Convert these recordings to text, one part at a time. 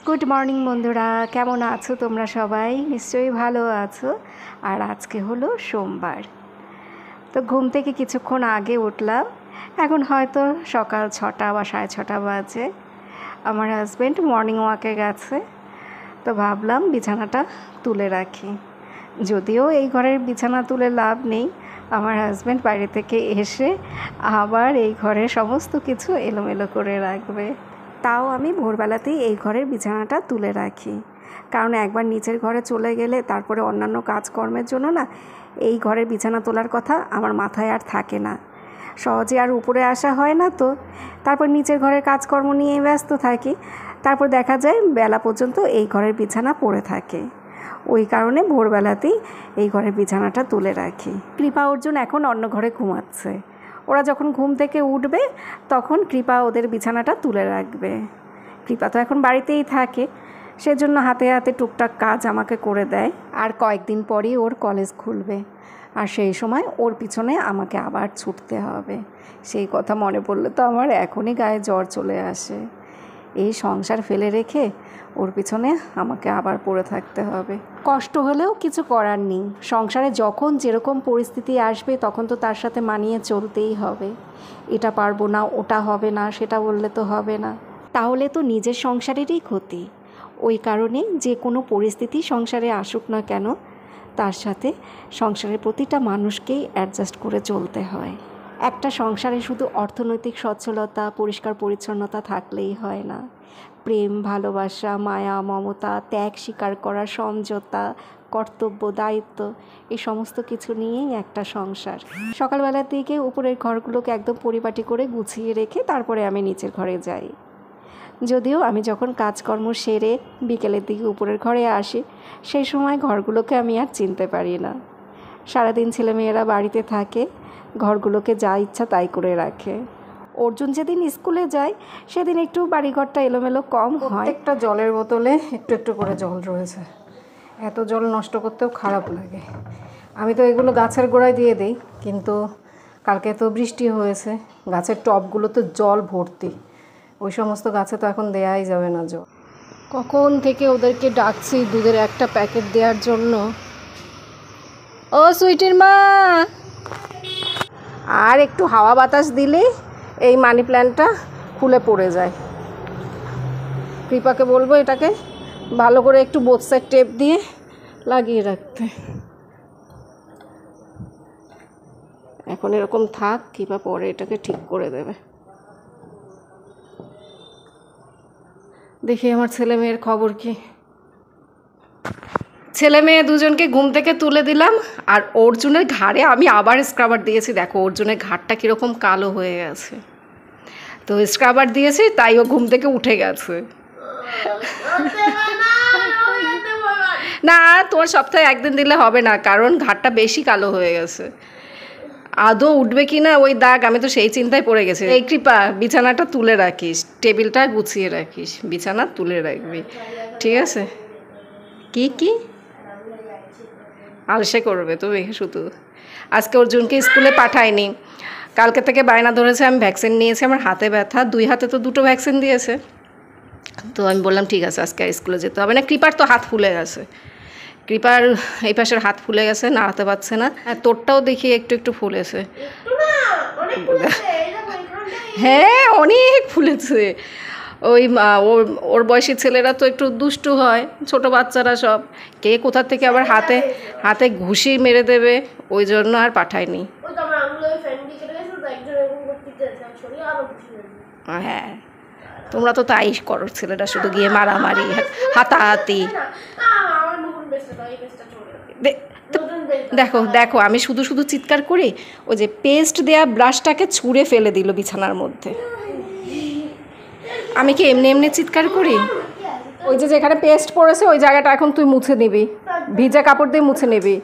Good morning বন্ধুরা, কেমন আছো তোমরা? সবাই নিশ্চয়ই ভালো আছো। আর আজকে হলো সোমবার। তো ঘুম থেকে কিছুক্ষণ আগে উঠলাম। এখন হয়তো সকাল 6টা বা 6:30 বাজে। আমার হাজব্যান্ড মর্নিং ওয়াকে গেছে, তো ভাবলাম বিছানাটা তুলে রাখি। যদিও এই ঘরের বিছানা তুলে লাভ নেই, আমার হাজব্যান্ড বাইরে থেকে এসে আবার এই ঘরের সমস্ত কিছু এলোমেলো করে রাখবে। তাও আমি ভোরবেলাতেই এই ঘরের বিছানাটা তুলে রাখি, কারণ একবার নিচের ঘরে চলে গেলে তারপরে অন্যান্য কাজকর্মের জন্য না এই ঘরের বিছানা তোলার কথা আমার মাথায় আর থাকে না। সহজে আর উপরে আসা হয় না, তো তারপর নিচের ঘরের কাজকর্ম নিয়ে ব্যস্ত থাকি। তারপর দেখা যায় বেলা পর্যন্ত এই ঘরের বিছানা পড়ে থাকে। ওই কারণে ভোরবেলাতেই এই ঘরের বিছানাটা তুলে রাখি। কৃপা অর্জুন এখন অন্য ঘরে ঘুমাচ্ছে। ওরা যখন ঘুম থেকে উঠবে তখন কৃপা ওদের বিছানাটা তুলে রাখবে। কৃপা তো এখন বাড়িতেই থাকে, সেজন্য হাতে হাতে টুকটাক কাজ আমাকে করে দেয়। আর কয়েকদিন পরই ওর কলেজ খুলবে, আর সেই সময় ওর পিছনে আমাকে আবার ছুটতে হবে। সেই কথা মনে পড়লে তো আমার এখনই গায়ে জ্বর চলে আসে। এই সংসার ফেলে রেখে ওর পিছনে আমাকে আবার পড়ে থাকতে হবে। কষ্ট হলেও কিছু করার নেই। সংসারে যখন যেরকম পরিস্থিতি আসবে তখন তো তার সাথে মানিয়ে চলতেই হবে। এটা পারবো না, ওটা হবে না, সেটা বললে তো হবে না, তাহলে তো নিজের সংসারেরই ক্ষতি। ওই কারণে যে কোনো পরিস্থিতি সংসারে আসুক না কেন, তার সাথে সংসারের প্রতিটা মানুষকেই অ্যাডজাস্ট করে চলতে হয়। একটা সংসারে শুধু অর্থনৈতিক সচ্ছলতা, পরিষ্কার পরিচ্ছন্নতা থাকলেই হয় না। প্রেম, ভালোবাসা, মায়া, মমতা, ত্যাগ স্বীকার করা, সমঝোতা, কর্তব্য, দায়িত্ব, এই সমস্ত কিছু নিয়েই একটা সংসার। সকালবেলার দিকে উপরের ঘরগুলোকে একদম পরিপাটি করে গুছিয়ে রেখে তারপরে আমি নিচের ঘরে যাই। যদিও আমি যখন কাজকর্ম সেরে বিকেলের দিকে উপরের ঘরে আসি, সেই সময় ঘরগুলোকে আমি আর চিনতে পারি না। সারাদিন ছেলেমেয়েরা বাড়িতে থাকে, ঘরগুলোকে যা ইচ্ছা তাই করে রাখে। অর্জুন যেদিন স্কুলে যায় সেদিন একটু বাড়িঘরটা এলোমেলো কম হয়। একটা জলের বোতলে একটু একটু করে জল রয়েছে। এত জল নষ্ট করতেও খারাপ লাগে। আমি তো এগুলো গাছের গোড়ায় দিয়ে দিই, কিন্তু কালকে তো বৃষ্টি হয়েছে, গাছের টবগুলো তো জল ভর্তি। ওই সমস্ত গাছে তো এখন দেয়াই যাবে না জল। কখন থেকে ওদেরকে ডাকছি দুধের একটা প্যাকেট দেওয়ার জন্য। ও সুইটির মা! আর একটু হাওয়া বাতাস দিলেই এই মানি প্ল্যান্টটা খুলে পড়ে যায়। কৃপাকে বলবো এটাকে ভালো করে একটু বোথ সাইড টেপ দিয়ে লাগিয়ে রাখতে। এখন এরকম থাক, কৃপা পরে এটাকে ঠিক করে দেবে। দেখি আমার ছেলে মেয়ের খবর কি। ছেলে মেয়ে দুজনকে ঘুম থেকে তুলে দিলাম, আর অর্জুনের ঘাড়ে আমি আবার স্ক্রাবার দিয়েছি। দেখো অর্জুনের ঘাড়টা কীরকম কালো হয়ে গেছে, তো স্ক্রাবার দিয়েছি তাই ও ঘুম থেকে উঠে গেছে। না, তোমার সপ্তাহে একদিন দিলে হবে না, কারণ ঘাড়টা বেশি কালো হয়ে গেছে। আদৌ উঠবে কি না ওই দাগ, আমি তো সেই চিন্তায় পড়ে গেছি। এই কৃপা, বিছানাটা তুলে রাখিস, টেবিলটা গুছিয়ে রাখিস, বিছানা তুলে রাখবি, ঠিক আছে? কি কি আলসে করবে তুমি শুধু। আজকে অর্জুনকে স্কুলে পাঠায়নি, কালকে থেকে বায়না ধরেছে আমি ভ্যাকসিন নিয়েছি, আমার হাতে ব্যথা, 2 হাতে তো 2টো ভ্যাকসিন দিয়েছে। তো আমি বললাম ঠিক আছে আজকে আর স্কুলে যেতে হবে না। কৃপার তো হাত ফুলে গেছে, কৃপার এই পাশের হাত ফুলে গেছে, নাড়াতে পারছে না। আর তোরটাও দেখি একটু একটু ফুলেছে। হ্যাঁ অনেক ফুলেছে। ওই ওর বয়সী ছেলেরা তো একটু দুষ্টু হয়, ছোট বাচ্চারা সব, কে কোথা থেকে আবার হাতে হাতে ঘুষি মেরে দেবে, ওই জন্য আর পাঠায়নি। হ্যাঁ তোমরা তো তাই করো, ছেলেরা শুধু গিয়ে মারামারি, হাতাহাতি। দেখো দেখো আমি শুধু শুধু চিৎকার করি, ওই যে পেস্ট দেয়া ব্রাশটাকে ছুঁড়ে ফেলে দিল বিছানার মধ্যে। আমি কি এমনি এমনি চিৎকার করি? ওই যে যেখানে পেস্ট পড়েছে ওই জায়গাটা এখন তুই মুছে নিবি, ভিজা কাপড় দিয়ে মুছে নিবি।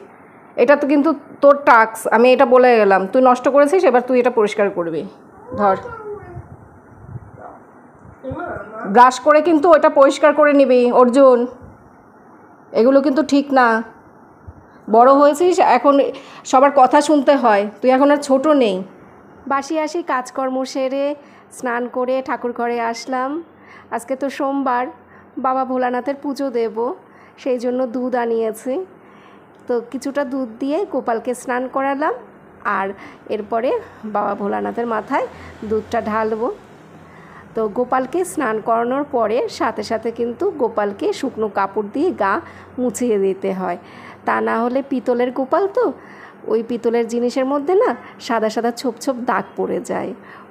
এটা তো কিন্তু তোর টাস্ক, আমি এটা বলে গেলাম, তুই নষ্ট করেছিস, এবার তুই এটা পরিষ্কার করবি। ধর ব্রাশ করে কিন্তু ওটা পরিষ্কার করে নিবি অর্জুন, এগুলো কিন্তু ঠিক না। বড় হয়েছিস, এখন সবার কথা শুনতে হয়, তুই এখন আর ছোট নেই। বাসি আসি কাজকর্ম সেরে স্নান করে ঠাকুর ঘরে আসলাম। আজকে তো সোমবার, বাবা ভোলানাথের পুজো দেব, সেই জন্য দুধ আনিয়েছি। তো কিছুটা দুধ দিয়ে গোপালকে স্নান করালাম, আর এরপরে বাবা ভোলানাথের মাথায় দুধটা ঢালবো। তো গোপালকে স্নান করানোর পরে সাথে সাথে কিন্তু গোপালকে শুকনো কাপড় দিয়ে গা মুছিয়ে দিতে হয়, তা না হলে পিতলের গোপাল তো, ওই পিতলের জিনিসের মধ্যে না সাদা সাদা ছোপ ছোপ দাগ পড়ে যায়,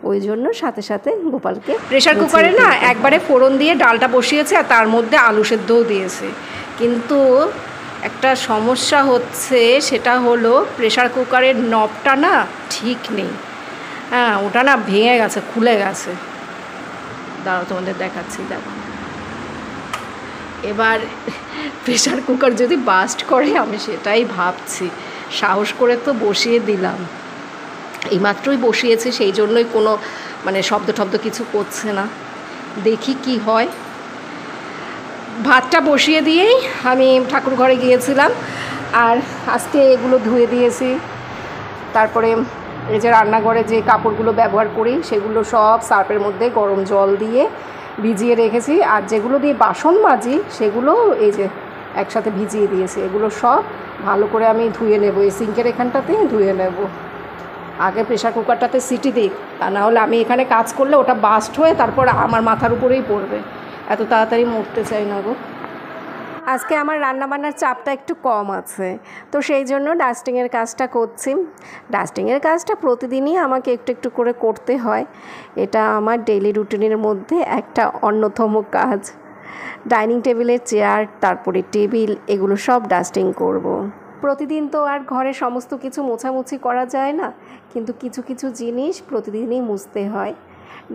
ওই জন্য সাথে সাথে গোপালকে প্রেশার কুকারে না একবারে ফোড়ন দিয়ে ডালটা বসিয়েছে আর তার মধ্যে আলু সেদ্ধও দিয়েছে। কিন্তু একটা সমস্যা হচ্ছে, সেটা হলো প্রেশার কুকারের নবটা না ঠিক নেই। হ্যাঁ, ওটা না ভেঙে গেছে, খুলে গেছে। দাঁড়াও তোমাদের দেখাচ্ছি, দেখো। এবার প্রেশার কুকার যদি বাস্ট করে আমি সেটাই ভাবছি। সাহস করে তো বসিয়ে দিলাম, এইমাত্রই বসিয়েছি, সেই জন্যই কোনো মানে শব্দ টব্দ কিছু করছে না। দেখি কি হয়। ভাতটা বসিয়ে দিয়েই আমি ঠাকুর ঘরে গিয়েছিলাম, আর আজকে এগুলো ধুয়ে দিয়েছি। তারপরে এই যে রান্নাঘরে যে কাপড়গুলো ব্যবহার করি সেগুলো সব সার্ফের মধ্যে গরম জল দিয়ে ভিজিয়ে রেখেছি, আর যেগুলো দিয়ে বাসন মাজি সেগুলো এই যে একসাথে ভিজিয়ে দিয়েছি। এগুলো সব ভালো করে আমি ধুয়ে নেব, এই সিঙ্কের এখানটাতে ধুয়ে নেব। আগে প্রেশার কুকারটাতে সিটি দিই, তা না হলে আমি এখানে কাজ করলে ওটা বাস্ট হয়ে তারপর আমার মাথার উপরেই পড়বে। এত তাড়াতাড়ি মরতে চাই না গো। আজকে আমার রান্নাবান্নার চাপটা একটু কম আছে, তো সেই জন্য ডাস্টিংয়ের কাজটা করছি। ডাস্টিংয়ের কাজটা প্রতিদিনই আমাকে একটু একটু করে করতে হয়, এটা আমার ডেইলি রুটিনের মধ্যে একটা অন্যতম কাজ। ডাইনিং টেবিলের চেয়ার, তারপরে টেবিল, এগুলো সব ডাস্টিং করব। প্রতিদিন তো আর ঘরে সমস্ত কিছু মোছামুছি করা যায় না, কিন্তু কিছু কিছু জিনিস প্রতিদিনই মুছতে হয়।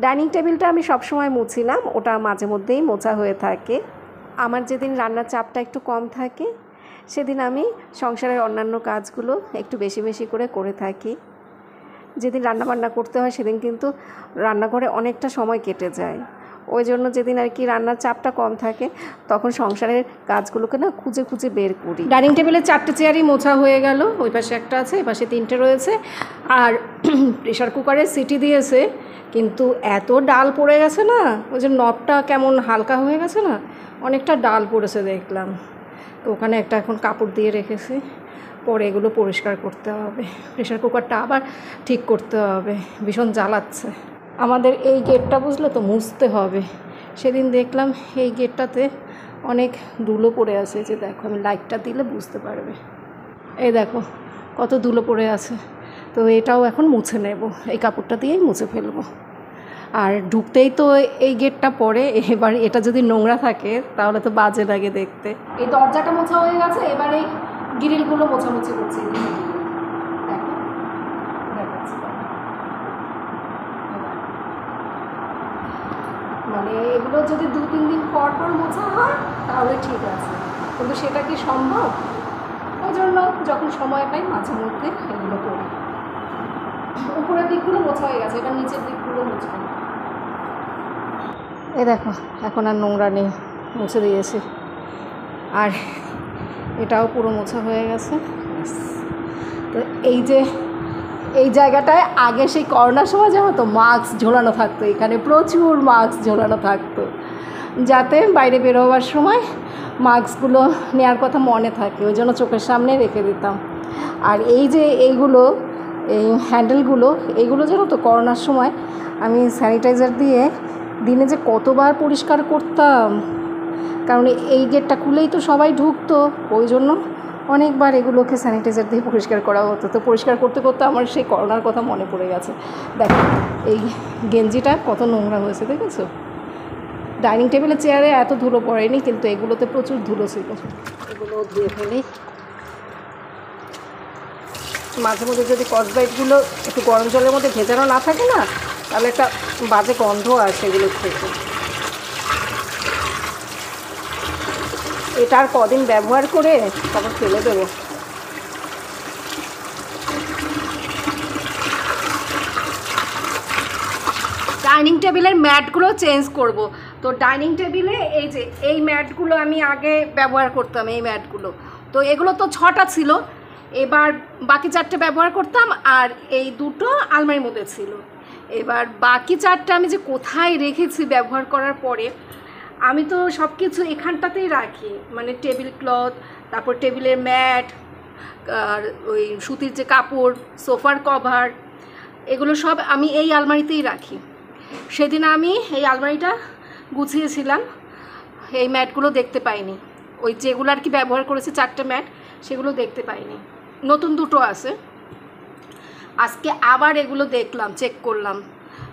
ডাইনিং টেবিলটা আমি সবসময় মুছি না, ওটা মাঝে মধ্যেই মোছা হয়ে থাকে। আমার যেদিন রান্নার চাপটা একটু কম থাকে সেদিন আমি সংসারের অন্যান্য কাজগুলো একটু বেশি বেশি করে থাকি। যেদিন রান্নাবান্না করতে হয় সেদিন কিন্তু রান্নাঘরে অনেকটা সময় কেটে যায়, ওই জন্য যেদিন আর কি রান্নার চাপটা কম থাকে তখন সংসারের কাজগুলোকে না খুঁজে খুঁজে বের করি। ডাইনিং টেবিলের 4টে চেয়ারই মোছা হয়ে গেল, ওই পাশে একটা আছে, এই পাশে 3টে রয়েছে। আর প্রেশার কুকারে সিটি দিয়েছে, কিন্তু এত ডাল পড়ে গেছে না, ওই যে নবটা কেমন হালকা হয়ে গেছে না, অনেকটা ডাল পড়েছে দেখলাম। তো ওখানে একটা এখন কাপড় দিয়ে রেখেছি, পরে এগুলো পরিষ্কার করতে হবে। প্রেশার কুকারটা আবার ঠিক করতে হবে, ভীষণ জ্বালাচ্ছে। আমাদের এই গেটটা বুঝলে তো মুছতে হবে। সেদিন দেখলাম এই গেটটাতে অনেক ধুলো পড়ে আছে, যে দেখো আমি লাইটটা দিলে বুঝতে পারবে। এই দেখো কত ধুলো পড়ে আছে, তো এটাও এখন মুছে নেব, এই কাপড়টা দিয়েই মুছে ফেলবো। আর ঢুকতেই তো এই গেটটা পড়ে, এবার এটা যদি নোংরা থাকে তাহলে তো বাজে লাগে দেখতে। এই দরজাটা মোছা হয়ে গেছে, এবার এই গ্রিলগুলো মোছামুছি করছি। মানে এগুলো যদি 2-3 দিন পর পর মোছা হয় তাহলে ঠিক আছে, কিন্তু সেটা কি সম্ভব? ওই জন্য যখন সময় পাই মাঝে মধ্যে এগুলো করি। উপরের দিকগুলো মোছা হয়ে গেছে, এবার নিচের দিকগুলো মোছা। এই দেখো এখন আর নোংরা নেই, মুছে দিয়েছি। আর এটাও পুরো মোছা হয়ে গেছে। তো এই যে এই জায়গাটায় আগে সেই করোনার সময় জানো তো মাস্ক ঝোলানো থাকতো, এখানে প্রচুর মাস্ক ঝোলানো থাকতো, যাতে বাইরে বেরোবার সময় মাস্কগুলো নেওয়ার কথা মনে থাকে, ওই জন্য চোখের সামনে রেখে দিতাম। আর এই যে এইগুলো, এই হ্যান্ডেলগুলো, এইগুলো জানো তো করোনার সময় আমি স্যানিটাইজার দিয়ে দিনে যে কতবার পরিষ্কার করতাম, কারণ এই গেটটা খুলেই তো সবাই ঢুকতো, ওই জন্য অনেকবার এগুলোকে স্যানিটাইজার দিয়ে পরিষ্কার করা হতো। তো পরিষ্কার করতে করতে আমার সেই করোনার কথা মনে পড়ে গেছে। দেখো এই গেঞ্জিটা কত নোংরা হয়েছে, দেখেছো? ডাইনিং টেবিলের চেয়ারে এত ধুলো পড়েনি, কিন্তু এগুলোতে প্রচুর ধুলো ছিল, এগুলো ধুয়ে ফেলি। মাঝে মধ্যে যদি কসবাইটগুলো একটু গরম জলের মধ্যে ভেজানো না থাকে না, তাহলে একটা বাজে গন্ধ আসে এগুলো থেকে। এটা আর কদিন ব্যবহার করে তারপর ফেলে দেবো। ডাইনিং টেবিলের ম্যাটগুলো চেঞ্জ করব। তো ডাইনিং টেবিলে এই যে এই ম্যাটগুলো আমি আগে ব্যবহার করতাম, এই ম্যাটগুলো তো এগুলো তো 6টা ছিল, এবার বাকি 4টে ব্যবহার করতাম, আর এই 2টো আলমারির মধ্যে ছিল। এবার বাকি 4টে আমি যে কোথায় রেখেছি ব্যবহার করার পরে, আমি তো সব কিছু এখানটাতেই রাখি, মানে টেবিল ক্লথ, তারপর টেবিলের ম্যাট, আর ওই সুতির যে কাপড়, সোফার কভার, এগুলো সব আমি এই আলমারিতেই রাখি। সেদিন আমি এই আলমারিটা গুছিয়েছিলাম, এই ম্যাটগুলো দেখতে পাইনি, ওই যেগুলো আর কি ব্যবহার করেছি 4টে ম্যাট, সেগুলো দেখতে পাইনি। নতুন 2টো আছে। আজকে আবার এগুলো দেখলাম, চেক করলাম।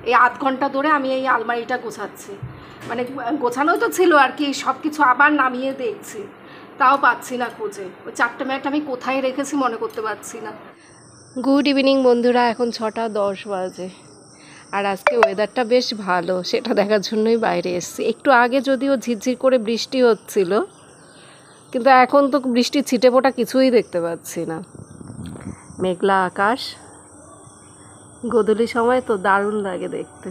এই আধ ঘন্টা ধরে আমি এই আলমারিটা গোছাচ্ছি, মানে গোছানোই তো ছিল আর কি, সব কিছু আবার নামিয়ে দেখছি, তাও পাচ্ছি না খুঁজে। ওই 4টে ম্যাট আমি কোথায় রেখেছি মনে করতে পারছি না। গুড ইভিনিং বন্ধুরা, এখন 6:10 বাজে, আর আজকে ওয়েদারটা বেশ ভালো, সেটা দেখার জন্যই বাইরে এসেছি। একটু আগে যদিও ঝিরঝির করে বৃষ্টি হচ্ছিল, কিন্তু এখন তো বৃষ্টির ছিটেফোঁটা কিছুই দেখতে পাচ্ছি না। মেঘলা আকাশ, গোধূলি সময় তো দারুণ লাগে দেখতে,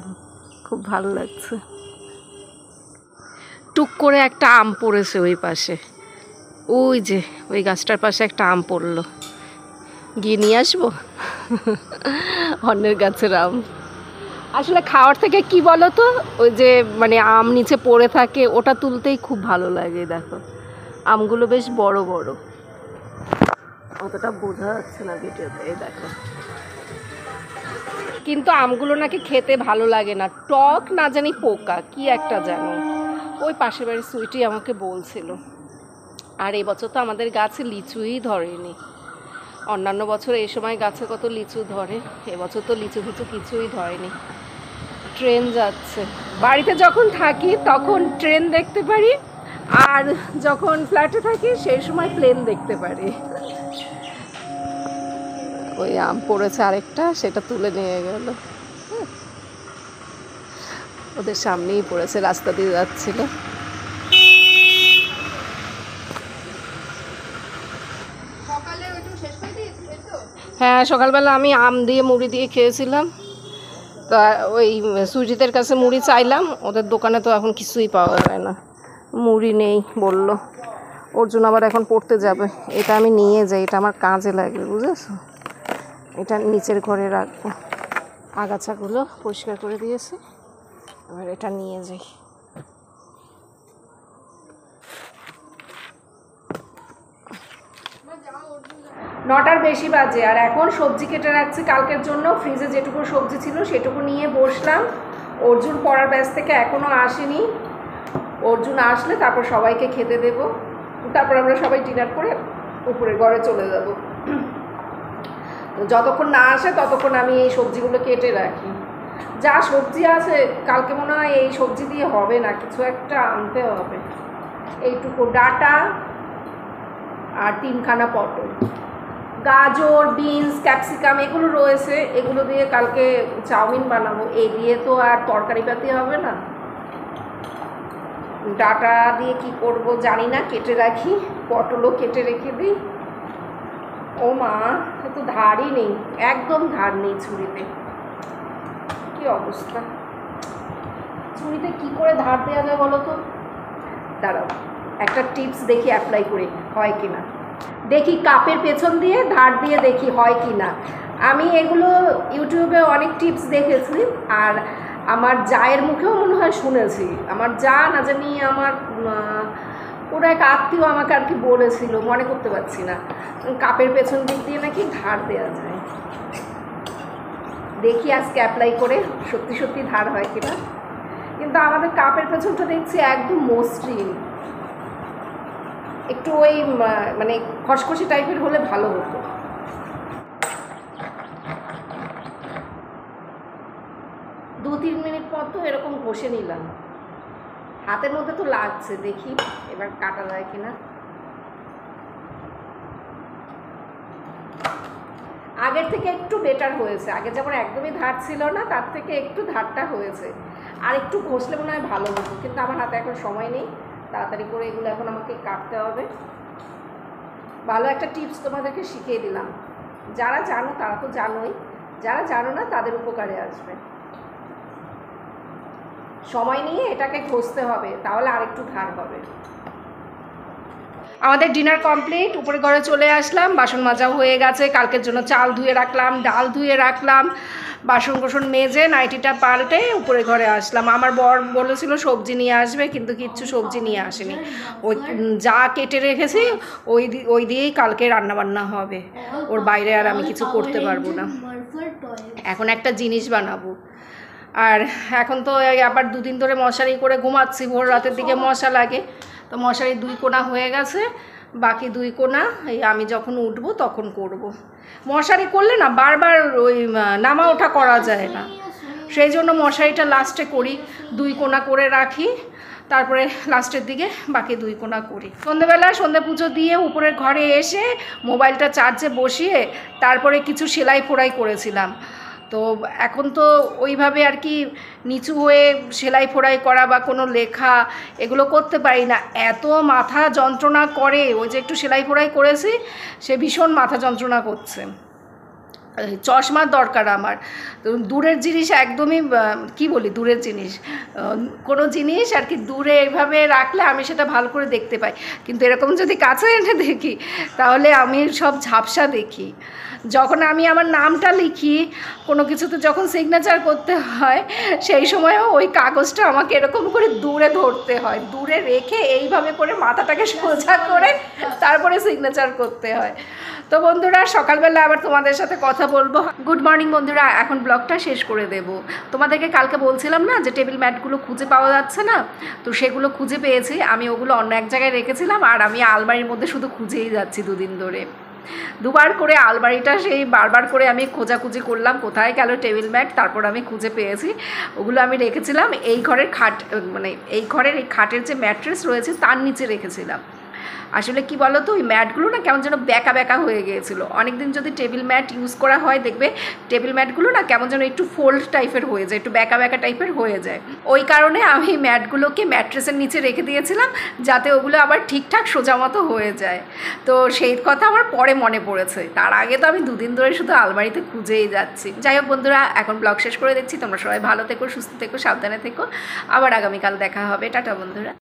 খুব ভালো লাগছে। টুক করে একটা আম পড়েছে ওই পাশে, ওই যে ওই গাছটার পাশে একটা আম পড়লো, গিয়ে নিয়ে আসবো। অন্যের গাছের আম আসলে খাওয়ার থেকে কি বলো তো, ওই যে মানে আম নিচে পড়ে থাকে, ওটা তুলতেই খুব ভালো লাগে। দেখো আমগুলো বেশ বড় বড়, অতটা বোঝা যাচ্ছে না ভিডিওতে, এই দেখো। কিন্তু আমগুলো নাকি খেতে ভালো লাগে না, টক না জানি পোকা কি একটা জানো, ওই পাশের বাড়ির সুইটি আমাকে বলছিল। আর এবছর তো আমাদের গাছে লিচুই ধরেনি। অন্যান্য বছর এই সময় গাছে কত লিচু ধরে, এবছর তো লিচু ফিচু কিছুই ধরেনি। ট্রেন যাচ্ছে, বাড়িতে যখন থাকি তখন ট্রেন দেখতে পারি, আর যখন ফ্ল্যাটে থাকি সেই সময় প্লেন দেখতে পারি। ওই আম পড়েছে আরেকটা, সেটা তুলে নিয়ে গেল, ওদের সামনেই পড়েছে, রাস্তা দিয়ে যাচ্ছিল। হ্যাঁ, সকালবেলা আমি আম দিয়ে মুড়ি দিয়ে খেয়েছিলাম। তা ওই সুজিতের কাছে মুড়ি চাইলাম, ওদের দোকানে তো এখন কিছুই পাওয়া যায় না, মুড়ি নেই বললো। ওর জন্য আবার এখন পড়তে যাবে। এটা আমি নিয়ে যাই, এটা আমার কাজে লাগবে, বুঝেছো? এটা নিচের ঘরে রাখবো, আগাছাগুলো পরিষ্কার করে দিয়েছে, এবার এটা নিয়ে যাই। নটার বেশি বাজে, আর এখন সবজি কেটে রাখছি কালকের জন্য। ফ্রিজে যেটুকু সবজি ছিল সেটুকু নিয়ে বসলাম। অর্জুন পড়ার ব্যাচ থেকে এখনও আসেনি, অর্জুন আসলে তারপর সবাইকে খেতে দেব, তারপর আমরা সবাই ডিনার করে উপরের ঘরে চলে যাব। যতক্ষণ না আসে ততক্ষণ আমি এই সবজিগুলো কেটে রাখি। যা সবজি আছে কালকে মনে হয় এই সবজি দিয়ে হবে না, কিছু একটা আনতে হবে। এইটুকু ডাঁটা আর 3খানা পটল, গাজর, বিনস, ক্যাপসিকাম এগুলো রয়েছে, এগুলো দিয়ে কালকে চাউমিন বানাবো। এই দিয়ে তো আর তরকারি পাতি হবে না। ডাঁটা দিয়ে কি করব জানি না, কেটে রাখি। পটলও কেটে রেখে দিই। ও মা, এত ধারই নেই, একদম ধার নেই ছুরিতে, কি অবস্থা। ছুরিতে কি করে ধার দেওয়া যায় বলো তো? দাঁড়াও, একটা টিপস দেখি অ্যাপ্লাই করি হয় কি না। দেখি কাপের পেছন দিয়ে ধার দিয়ে দেখি হয় কি না। আমি এগুলো ইউটিউবে অনেক টিপস দেখেছি, আর আমার জায়ের মুখেও মনে হয় শুনেছি। আমার যা না জানি আমার ওরা এক আত্মীয় আমাকে আর কি বলেছিল, মনে করতে পারছি না। কাপের পেছন দিক দিয়ে নাকি ধার দেওয়া যায়। দেখি আজকে অ্যাপ্লাই করে সত্যি সত্যি ধার হয় কিনা। কিন্তু আমাদের কাপের পেছনটা দেখছি একদম মসৃণ, একটু ওই মানে খসখসে টাইপের হলে ভালো হতো। দু 3 মিনিট পর তো এরকম ঘষে নিলাম, হাতের মধ্যে তো লাগছে, দেখি এবার কাটা যায় কিনা। আগের থেকে একটু বেটার হয়েছে, আগে যেমন একদমই ধার ছিল না, তার থেকে একটু ধারটা হয়েছে। আর একটু ঘষলে মনে হয় ভালো হতো, কিন্তু আমার হাতে এখন সময় নেই, তাড়াতাড়ি করে এগুলো এখন আমাকে কাটতে হবে। ভালো একটা টিপস তোমাদেরকে শিখিয়ে দিলাম, যারা জানো তারা তো জানোই, যারা জানো না তাদের উপকারে আসবে। সময় নিয়ে এটাকে ঘষতে হবে, তাহলে আরেকটু ধার হবে। আমাদের ডিনার কমপ্লিট, উপরে ঘরে চলে আসলাম, বাসন মাজাও হয়ে গেছে, কালকের জন্য চাল ধুয়ে রাখলাম, ডাল ধুয়ে রাখলাম, বাসন কোসন মেজে নাইটিটা পাল্টে উপরে ঘরে আসলাম। আমার বর বলেছিল সবজি নিয়ে আসবে, কিন্তু কিচ্ছু সবজি নিয়ে আসেনি। ওই যা কেটে রেখেছি ওই দিয়েই কালকে রান্নাবান্না হবে, ওর বাইরে আর আমি কিছু করতে পারবো না। এখন একটা জিনিস বানাবো। আর এখন তো আবার 2 দিন ধরে মশারি করে ঘুমাচ্ছি, ভোর রাতের দিকে মশা লাগে, তো মশারি 2 কোণা হয়ে গেছে, বাকি 2 কোণা এই আমি যখন উঠবো তখন করব। মশারি করলে না বারবার ওই নামা ওঠা করা যায় না, সেই জন্য মশারিটা লাস্টে করি, 2 কোণা করে রাখি, তারপরে লাস্টের দিকে বাকি 2 কোণা করি। সন্ধ্যেবেলা সন্ধ্যে পুজো দিয়ে উপরের ঘরে এসে মোবাইলটা চার্জে বসিয়ে তারপরে কিছু সেলাই ফোড়াই করেছিলাম। তো এখন তো ওইভাবে আর কি নিচু হয়ে সেলাই ফোড়াই করা বা কোনো লেখা এগুলো করতে পারি না, এত মাথা যন্ত্রণা করে। ওই যে একটু সেলাই ফোড়াই করেছি, সে ভীষণ মাথা যন্ত্রণা করছে। চশমার দরকার আমার, তো দূরের জিনিস একদমই কি বলি, দূরের জিনিস কোনো জিনিস আর কি দূরে এইভাবে রাখলে আমি সেটা ভালো করে দেখতে পাই, কিন্তু এরকম যদি কাছে এনে দেখি তাহলে আমি সব ঝাপসা দেখি। যখন আমি আমার নামটা লিখি কোনো কিছুতে, যখন সিগনেচার করতে হয়, সেই সময়ও ওই কাগজটা আমাকে এরকম করে দূরে ধরতে হয়, দূরে রেখে এইভাবে করে মাথাটাকে সোজা করে তারপরে সিগনেচার করতে হয়। তো বন্ধুরা, সকালবেলা আবার তোমাদের সাথে কথা বলবো। গুড মর্নিং বন্ধুরা, এখন ব্লগটা শেষ করে দেব। তোমাদেরকে কালকে বলছিলাম না যে টেবিল ম্যাটগুলো খুঁজে পাওয়া যাচ্ছে না, তো সেগুলো খুঁজে পেয়েছি। আমি ওগুলো অন্য এক জায়গায় রেখেছিলাম, আর আমি আলমারির মধ্যে শুধু খুঁজেই যাচ্ছি 2 দিন ধরে। 2 বার করে আলমারিটা সেই বারবার করে আমি খোঁজাখুঁজি করলাম কোথায় গেল টেবিল ম্যাট, তারপর আমি খুঁজে পেয়েছি। ওগুলো আমি রেখেছিলাম এই ঘরের খাট, মানে এই ঘরের এই খাটের যে ম্যাট্রেস রয়েছে তার নিচে রেখেছিলাম। আসলে কি বলো তো, ওই ম্যাটগুলো না কেমন যেন ব্যাকা ব্যাকা হয়ে গিয়েছিলো। অনেকদিন যদি টেবিল ম্যাট ইউজ করা হয় দেখবে টেবিল ম্যাটগুলো না কেমন যেন একটু ফোল্ড টাইপের হয়ে যায়, একটু ব্যাকা ব্যাকা টাইপের হয়ে যায়। ওই কারণে আমি ম্যাটগুলোকে ম্যাট্রেসের নিচে রেখে দিয়েছিলাম, যাতে ওগুলো আবার ঠিকঠাক সোজা মতো হয়ে যায়। তো সেই কথা আমার পরে মনে পড়েছে, তার আগে তো আমি 2 দিন ধরে শুধু আলমারিতে খুঁজেই যাচ্ছি। যাই হোক বন্ধুরা, এখন ব্লগ শেষ করে দেখছি। তোমরা সবাই ভালো থেকো, সুস্থ থেকো, সাবধানে থেকো। আবার আগামীকাল দেখা হবে। টাটা বন্ধুরা।